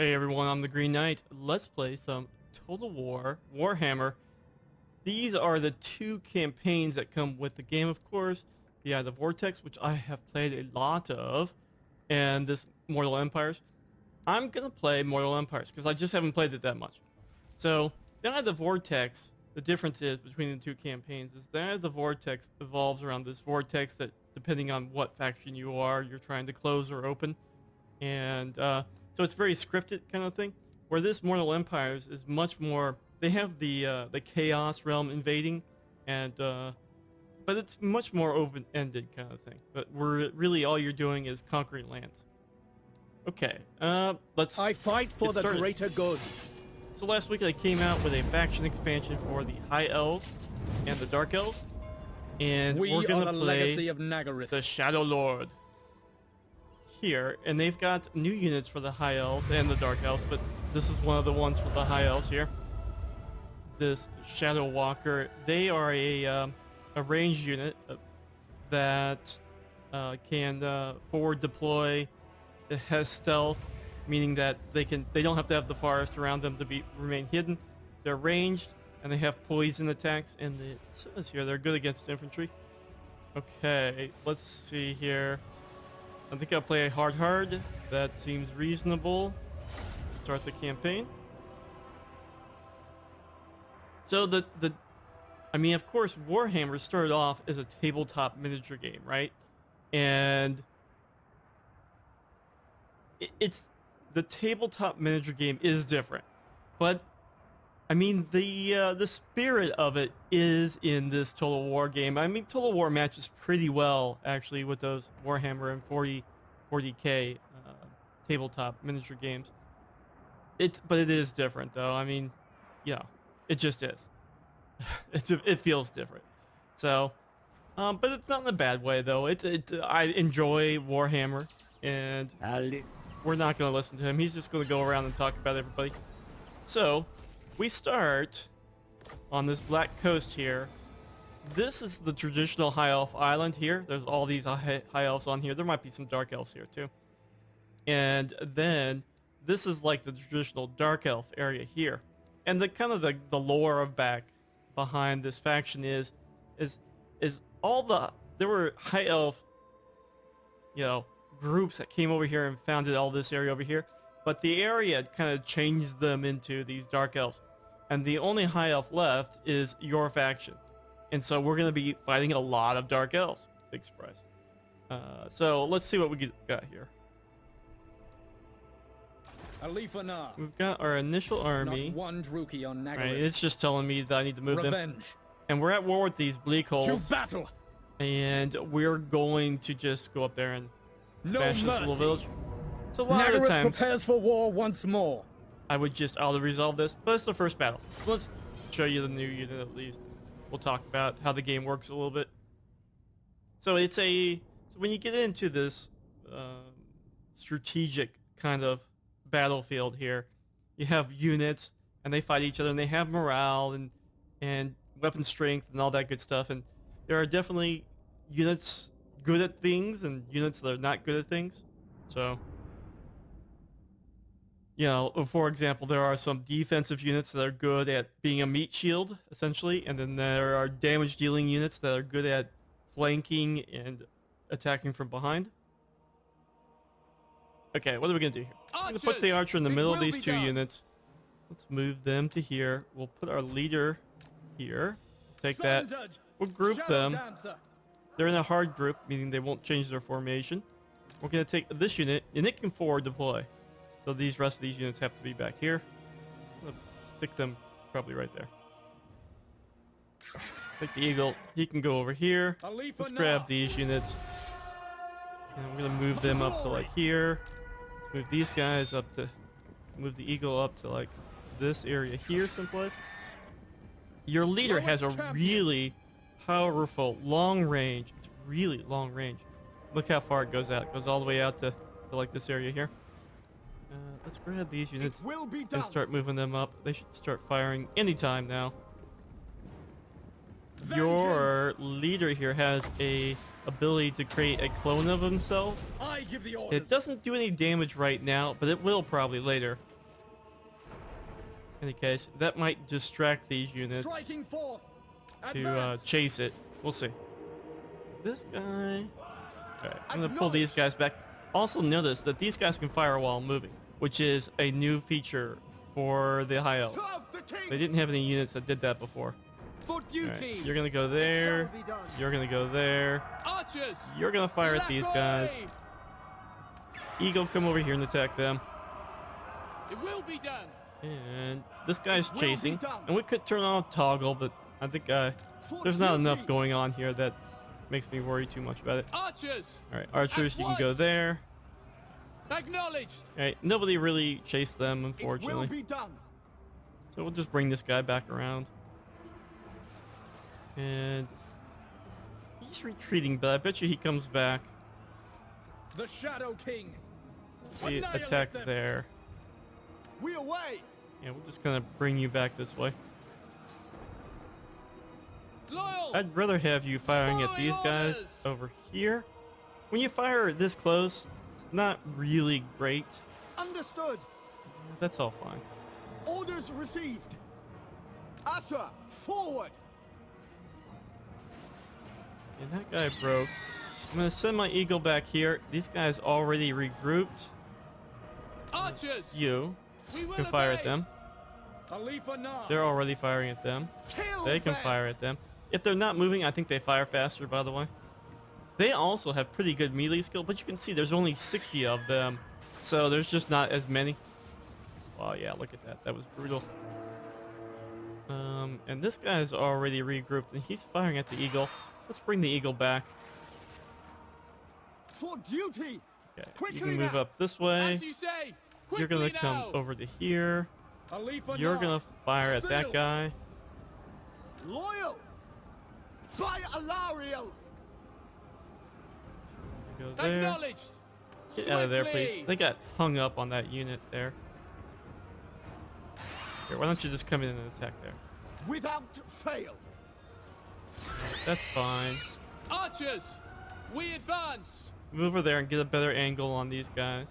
Hey everyone, I'm the Green Knight. Let's play some Total War Warhammer. These are the two campaigns that come with the game, of course. The Vortex, which I have played a lot of, and this Mortal Empires. I'm gonna play Mortal Empires because I just haven't played it that much. So the Vortex, the difference is between the two campaigns is the Vortex evolves around this vortex that, depending on what faction you are, you're trying to close or open, and so it's very scripted kind of thing. Where this Mortal Empires is much more. They have the Chaos Realm invading, and but it's much more open-ended kind of thing. But really all you're doing is conquering lands. Okay, let's. I fight for the greater good. So last week they came out with a faction expansion for the High Elves and the Dark Elves, and we're gonna play legacy of Nagarythe, the Shadow Lord here, and they've got new units for the High Elves and the Dark Elves, but this is one of the ones for the High Elves here. This Shadow Walker, they are a ranged unit that can forward deploy. It has stealth, meaning that they don't have to have the forest around them to remain hidden. They're ranged and they have poison attacks, and it says here they're good against infantry. Okay, let's see here. I think I'll play a hard. That seems reasonable. Start the campaign. So I mean, of course, Warhammer started off as a tabletop miniature game, right? And it's the tabletop miniature game is different, but I mean the spirit of it is in this Total War game. I mean, Total War matches pretty well actually with those Warhammer and 40K tabletop miniature games. But it is different though. I mean, it just is. It feels different. So, but it's not in a bad way though. I enjoy Warhammer, and we're not going to listen to him. He's just going to go around and talk about everybody. So, we start on this black coast here. This is the traditional High Elf Island here. There's all these High Elves on here. There might be some Dark Elves here too. And then this is like the traditional Dark Elf area here. And the kind of the lore behind this faction is there were High Elf, groups that came over here and founded all this area over here, but the area kind of changed them into these Dark Elves, and the only High Elf left is your faction, and so we're going to be fighting a lot of Dark Elves. Big surprise. So let's see what we got here. We've got our initial army. Not one Druki on Nagarythe. Right, it's just telling me that I need to move them. And we're at war with these bleak holes. To battle. And we're going to just go up there and smash this little village. So a lot of Nagarythe times prepares for war once more. I would just auto-resolve this, but it's the first battle. So let's show you the new unit at least. We'll talk about how the game works a little bit. So when you get into this strategic kind of battlefield here, you have units and they fight each other, and they have morale and weapon strength and all that good stuff, and there are definitely units good at things and units that are not good at things. So for example, there are some defensive units that are good at being a meat shield essentially, and then there are damage dealing units that are good at flanking and attacking from behind. Okay, what are we gonna do here? I'm gonna put the archer in the middle of these two units. Let's move them to here. We'll put our leader here. Take that. We'll group them. They're in a hard group, meaning they won't change their formation. We're gonna take this unit, and it can forward deploy. So these rest of these units have to be back here. I'm gonna stick them probably right there. Take the eagle. He can go over here. Let's grab these units. And I'm gonna move them up to like here. Let's move these guys up to, move the eagle up to like this area here someplace. Your leader has a really powerful long range. It's really long range. Look how far it goes out. It goes all the way out to like this area here. Let's grab these units and start moving them up. They should start firing anytime now. Your leader here has a ability to create a clone of himself. I give the orders. It doesn't do any damage right now, but it will probably later. In any case, that might distract these units Striking forth. to Advance. chase it. We'll see. This guy... Alright, I'm gonna pull these guys back. Also notice that these guys can fire while moving, which is a new feature for the High Elves. Serve the king. They didn't have any units that did that before. For duty. Alright, you're gonna go there. You're gonna go there. Archers. You're gonna fire at these guys. Eagle, come over here and attack them. It will be done. And this guy's Will chasing. be done. And we could turn on toggle, but I think there's not enough going on here that makes me worry too much about it. Archers. Alright, archers, At you can go once. there. Acknowledged. Alright, nobody really chased them, It will unfortunately. be done. So we'll just bring this guy back around. And he's retreating, but I bet you he comes back. The Shadow King. We Annihilate attack them. there. We away. Yeah, we'll just kind of bring you back this way. Loyal. I'd rather have you firing at these guys orders. over here. When you fire this close, it's not really great. Understood. That's all fine. Orders received. Asa, forward. And that guy broke. I'm gonna send my eagle back here. These guys already regrouped. Archers. You We will can fire at obey. them. Khalifa Nah. They're already firing at them. Kill They can them. fire at them. If they're not moving, I think they fire faster, by the way. They also have pretty good melee skill, but you can see there's only 60 of them. So there's just not as many. Wow, yeah, look at that. That was brutal. And this guy's already regrouped, and he's firing at the eagle. Let's bring the eagle back. For duty. Okay, you Quickly can move now. up this way. As you say. You're gonna Quickly come now. over to here. Khalifa You're Nah. gonna fire at that Sail. guy. Loyal. By Alariel. Go there. Acknowledged. Get out of there, Swiftly. please. They got hung up on that unit there. Here, why don't you just come in and attack there? Without fail. That's fine. Archers. We advance. Move over there and get a better angle on these guys.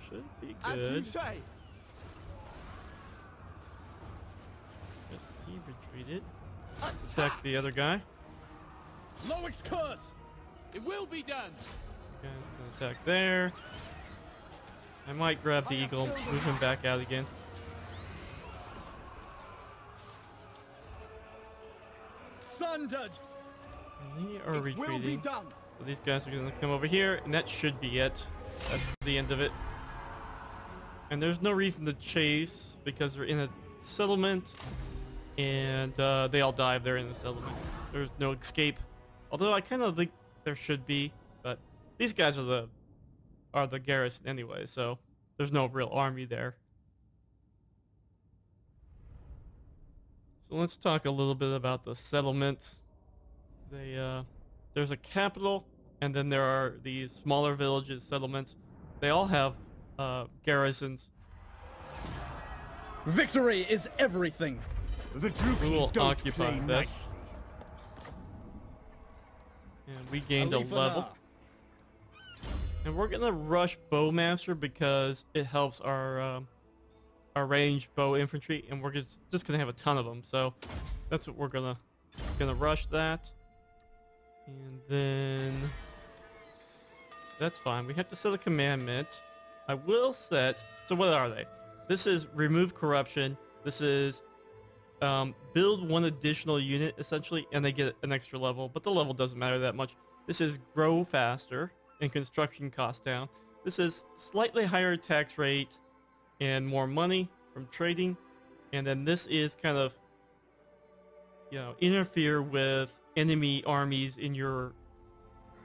Should be As you good. say. He retreated. Attack the other guy. Loic's curse. It will be done. Guy's gonna attack there. I might grab the eagle, move him back out again. Sundered. And they are It will be retreating. done. So these guys are gonna come over here, and that should be it. That's the end of it. And there's no reason to chase because they're in a settlement, and they all die if they're in the settlement. There's no escape. Although I kind of think there should be, but these guys are the garrison anyway, so there's no real army there. So let's talk a little bit about the settlements. There's a capital, and then there are these smaller villages, settlements. They all have garrisons. Victory is everything. The We will Druki don't occupy play this. nicely. And we gained a Khalifa level. Nah. And we're gonna rush Bowmaster because it helps our ranged bow infantry, and we're just gonna have a ton of them. So that's what we're gonna rush that. And then that's fine. We have to set a commandment. I will set. So what are they? This is remove corruption. This is build one additional unit essentially, and they get an extra level. But the level doesn't matter that much. This is grow faster and construction cost down. This is slightly higher tax rate and more money from trading. And then this is kind of, interfere with enemy armies in your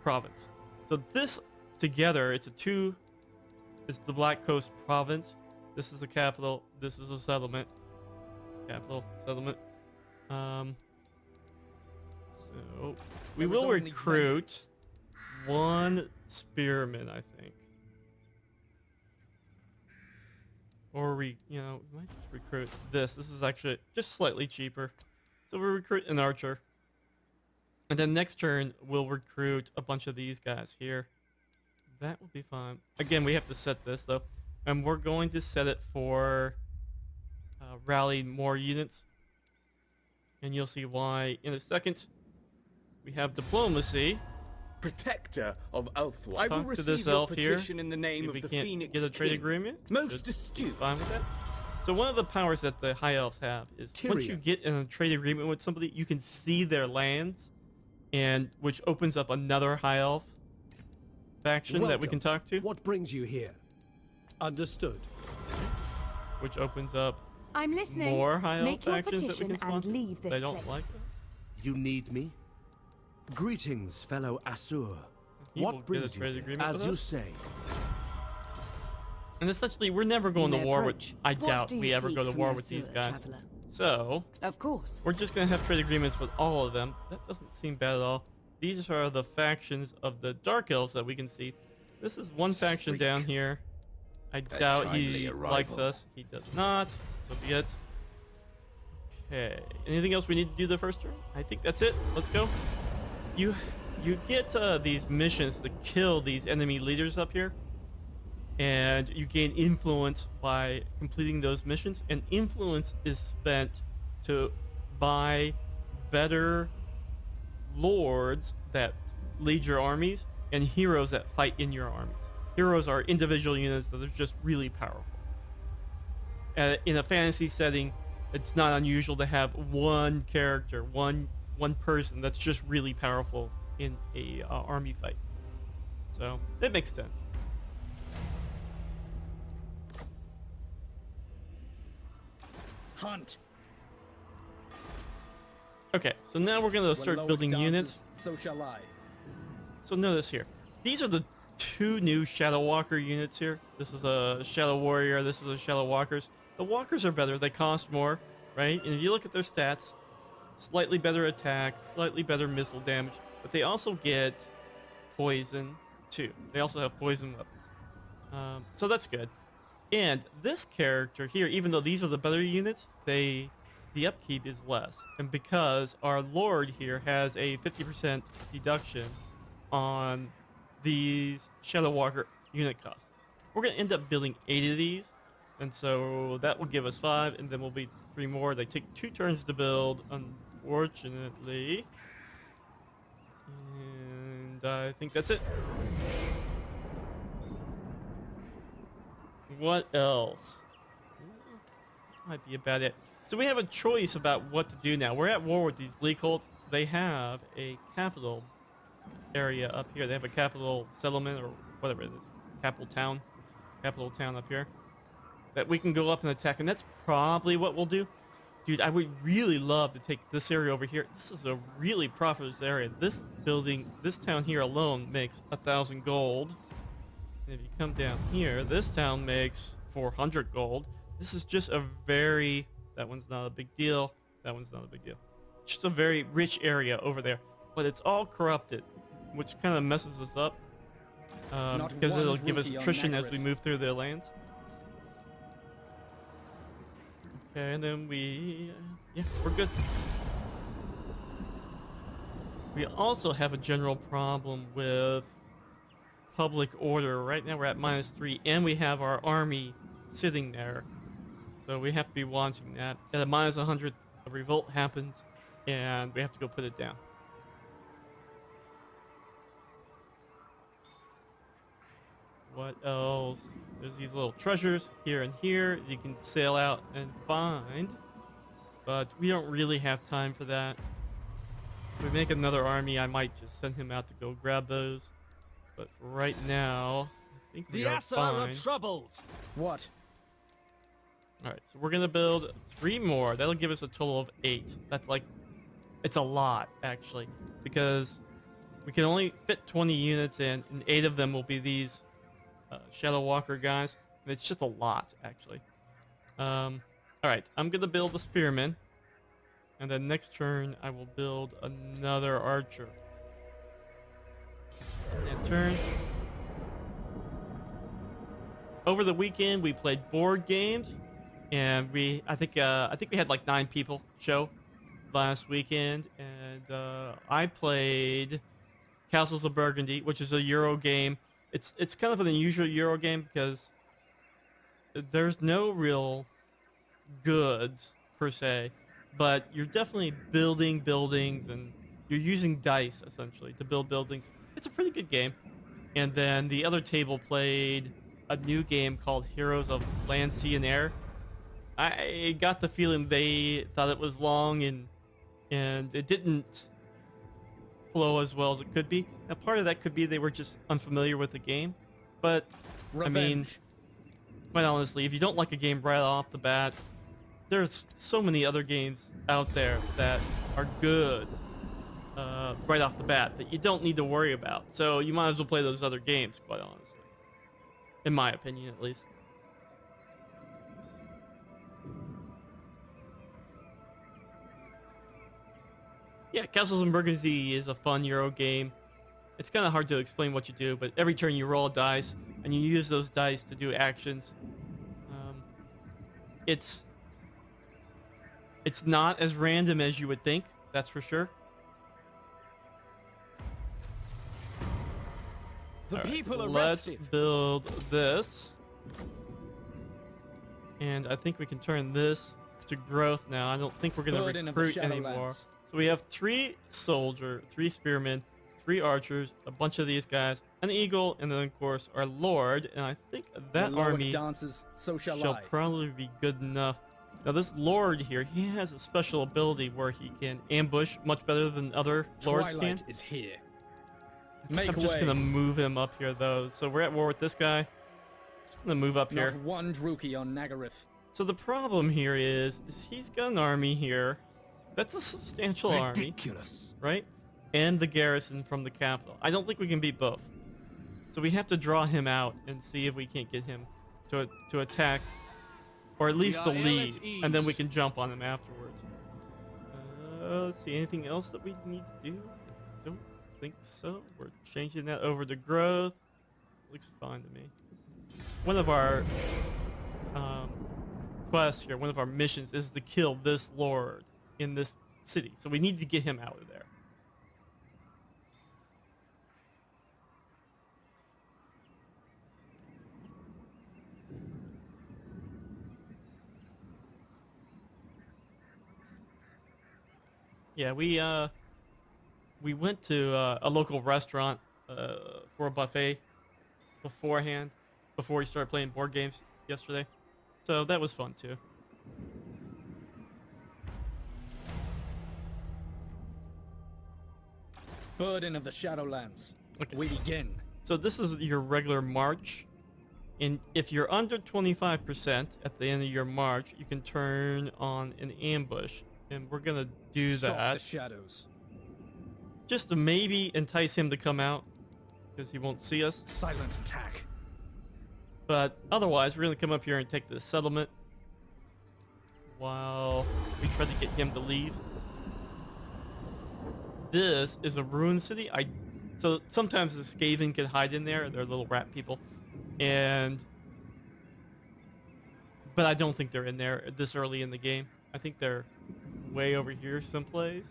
province. So this together, it's the Black Coast province. This is the capital. This is a settlement. Capital, settlement. So we There was will only recruit one spearman, I think. Or we might just recruit this. This is actually just slightly cheaper. So we'll recruit an archer. And then next turn, we'll recruit a bunch of these guys here. That will be fine. Again, we have to set this, though. And we're going to set it for rally more units. And you'll see why in a second. We have diplomacy. Protector of Elfwine. I will Talk to receive this your elf here. petition in the name If of we the can't Phoenix get a trade King. agreement, Most should astute. be fine with that. So one of the powers that the High Elves have is once you Tyrion. get in a trade agreement with somebody, you can see their lands, and which opens up another High Elf faction that we can talk to, What brings you here? Understood. which opens up I'm listening. more High Elf Make your factions that we petition can and sponsor. leave this They don't place. like us. You need me? Greetings, fellow Asur. He will What get a brings you trade here? agreement As with you us. say. And essentially, we're never going to may war with. approach. I What doubt do you we ever seek go to from war your with these sewer, guys. traveler? So Of course. we're just gonna have trade agreements with all of them. That doesn't seem bad at all. These are the factions of the Dark Elves that we can see. This is one faction Streak. down here. I doubt he timely likes arrival. us. He does not. So be it. Okay. Anything else we need to do the first turn? I think that's it. Let's go. You get these missions to kill these enemy leaders up here, and you gain influence by completing those missions. And influence is spent to buy better lords that lead your armies and heroes that fight in your armies. Heroes are individual units that are just really powerful. In a fantasy setting, it's not unusual to have one character, one person that's just really powerful in a army fight. So that makes sense. Hunt. Okay, so now we're gonna When start Loic building dances, units. So shall I. So notice here, these are the two new Shadow Walker units here. This is a Shadow Warrior, this is a Shadow Walkers. The Walkers are better, they cost more, right? And if you look at their stats, slightly better attack, slightly better missile damage, but they also get poison too. They also have poison weapons. So that's good. And this character here, even though these are the better units, the upkeep is less. And because our Lord here has a 50% deduction on these Shadow Walker unit costs. We're going to end up building 8 of these. And so that will give us 5, and then we'll be 3 more. They take 2 turns to build, unfortunately. And I think that's it. What else? Might be a bad idea. So we have a choice about what to do now. We're at war with these Bleak Holds. They have a capital area up here. They have a capital settlement or whatever it is. Capital town up here. That we can go up and attack. And that's probably what we'll do. Dude, I would really love to take this area over here. This is a really prosperous area. This building, this town here alone makes 1,000 gold. And if you come down here, this town makes 400 gold. This is just a very... That one's not a big deal. That one's not a big deal. It's just a very rich area over there. But it's all corrupted, which kind of messes us up. Because one it'll give us rupee on attrition as we Nagarythe. move through their lands. Okay, and then yeah, we're good. We also have a general problem with public order. Right now we're at -3, and we have our army sitting there. So we have to be watching that. At a -100, a revolt happens, and we have to go put it down. What else? There's these little treasures here and here you can sail out and find. But we don't really have time for that. If we make another army, I might just send him out to go grab those. But for right now, I think we The are Asur fine. are troubled. What? Alright, so we're going to build 3 more. That'll give us a total of 8. That's like... It's a lot, actually. Because we can only fit 20 units in, and 8 of them will be these Shadow Walker guys. And it's just a lot, actually. Alright, I'm going to build a Spearman. And then next turn, I will build another Archer. And turn. Over the weekend, we played board games. And I think we had like 9 people show last weekend, and I played Castles of Burgundy, which is a Euro game. It's kind of an unusual Euro game because there's no real good per se, but you're definitely building buildings and you're using dice essentially to build buildings. It's a pretty good game. And then the other table played a new game called Heroes of Land, Sea, and Air. I got the feeling they thought it was long and it didn't flow as well as it could be. Now, part of that could be they were just unfamiliar with the game, but Revenge. I mean, quite honestly, if you don't like a game right off the bat, there's so many other games out there that are good right off the bat that you don't need to worry about. So you might as well play those other games, quite honestly, in my opinion, at least. Yeah, Castles in Burgundy is a fun Euro game. It's kind of hard to explain what you do, but every turn you roll a dice, and you use those dice to do actions. It's not as random as you would think, that's for sure. The people Let's arrested. build this. And I think we can turn this to growth now. I don't think we're going to Burden of the recruit anymore. Shadowlands. So we have 3 soldier, 3 spearmen, 3 archers, a bunch of these guys, an eagle, and then of course our lord. And I think that The Lord army dances, so shall shall I. probably be good enough. Now this lord here, he has a special ability where he can ambush much better than other lords can. Twilight is here. Make I'm just way. gonna move him up here though. So we're at war with this guy. Just gonna move up here. Not one Druki on Nagarythe. So the problem here is he's got an army here. That's a substantial army, Ridiculous. right? And the garrison from the capital. I don't think we can beat both. So we have to draw him out and see if we can't get him to attack, or at least to are ill lead, at ease. and then we can jump on him afterwards. Let's see, anything else that we need to do? I don't think so. We're changing that over to growth. Looks fine to me. One of our quests here, one of our missions is to kill this lord in this city. So we need to get him out of there. Yeah, we went to a local restaurant for a buffet beforehand, before we started playing board games yesterday. So that was fun too. Burden of the Shadowlands. Okay. We begin. So this is your regular march. And if you're under 25% at the end of your march, you can turn on an ambush. And we're going to do Stalk that the shadows. just to maybe entice him to come out, because he won't see us. Silent attack. But otherwise, we're going to come up here and take this settlement while we try to get him to leave. This is a ruined city. So sometimes the Skaven can hide in there. They're little rat people. But I don't think they're in there this early in the game. I think they're way over here someplace.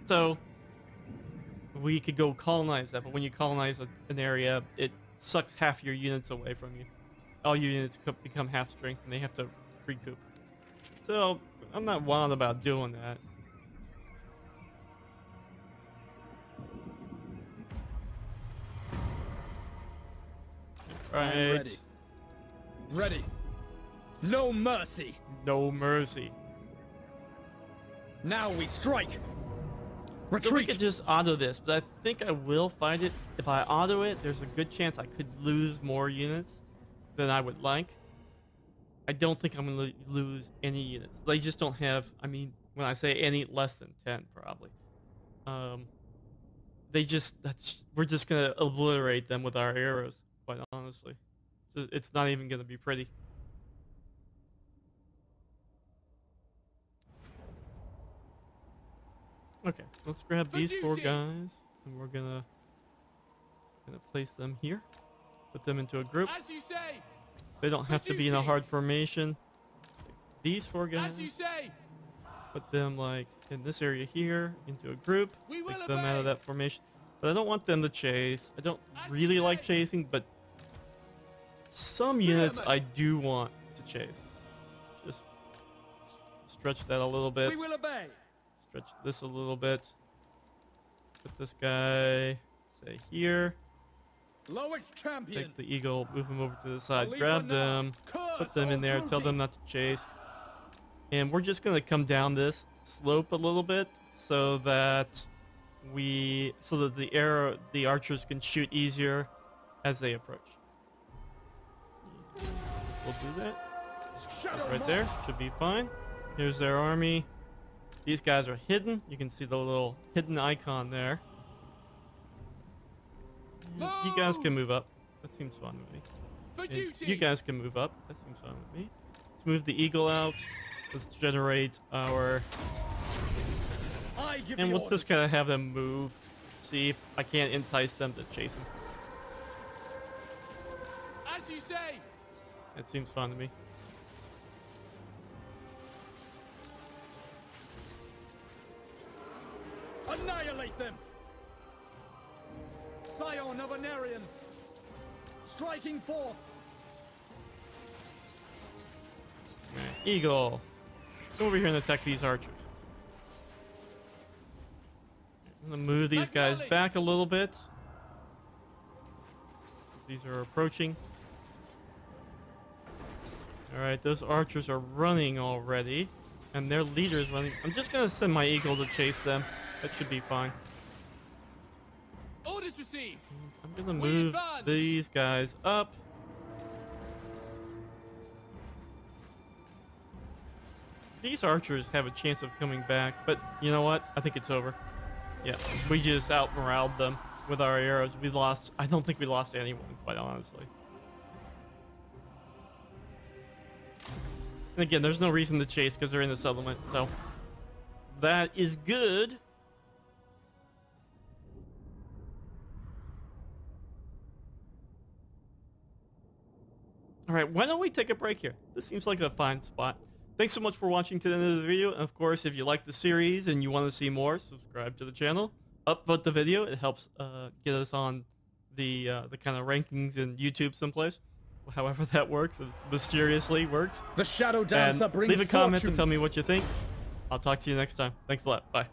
So we could go colonize that, but when you colonize an area, it sucks half your units away from you. All your units become half strength, and they have to recoup. So I'm not wild about doing that. I'm Right. ready. Ready. No mercy. No mercy. Now we strike. So we Retreat. could just auto this, but I think I will fight it. If I auto it, there's a good chance I could lose more units than I would like. I don't think I'm going to lose any units. They just don't have, I mean, when I say any, less than 10 probably. We're just going to obliterate them with our arrows, quite honestly. So it's not even going to be pretty. Okay, let's grab For these 4 duty. guys, and we're gonna place them here. Put them into a group. As you say. They don't have to be in a duty. hard formation. These 4 guys, As you say. put them like in this area here into a group. We will Take them out of obey. that formation. But I don't want them to chase. I don't As you really like say. chasing, but some units I do want to chase. stretch that a little bit. We will obey. Stretch this a little bit. Put this guy, say, here. Lowick's champion. Take the eagle, move him over to the side, Leave grab for now. them, Curse put them in all there, tell drooping. them not to chase. And we're just gonna come down this slope a little bit so that the archers can shoot easier as they approach. We'll do that. Shadow Right there, march. should be fine. Here's their army. These guys are hidden. You can see the little hidden icon there. You guys can move up. That seems fun with me. For And duty. you guys can move up. That seems fine with me. Let's move the eagle out. Let's generate our... I give And the we'll orders. just kind of have them move. See if I can't entice them to chase him. As you say. That seems fun to me. Annihilate them. Scion of Anarian. Striking forth. Alright, eagle. Come over here and attack these archers. I'm gonna move these guys Magnolia. back a little bit. These are approaching. Alright, those archers are running already. And their leader's running. I'm just gonna send my eagle to chase them. That should be fine. Orders received. I'm gonna We move advance. these guys up. These archers have a chance of coming back, but you know what? I think it's over. Yeah, we just out-moraled them with our arrows. We lost... I don't think we lost anyone, quite honestly. And again, there's no reason to chase because they're in the settlement, so... That is good. Alright, why don't we take a break here? This seems like a fine spot. Thanks so much for watching to the end of the video. And of course, if you like the series and you want to see more, subscribe to the channel. Upvote the video. It helps get us on the kind of rankings in YouTube someplace. However that works. It mysteriously works. The shadow dancer And brings leave a comment fortune. and tell me what you think. I'll talk to you next time. Thanks a lot. Bye.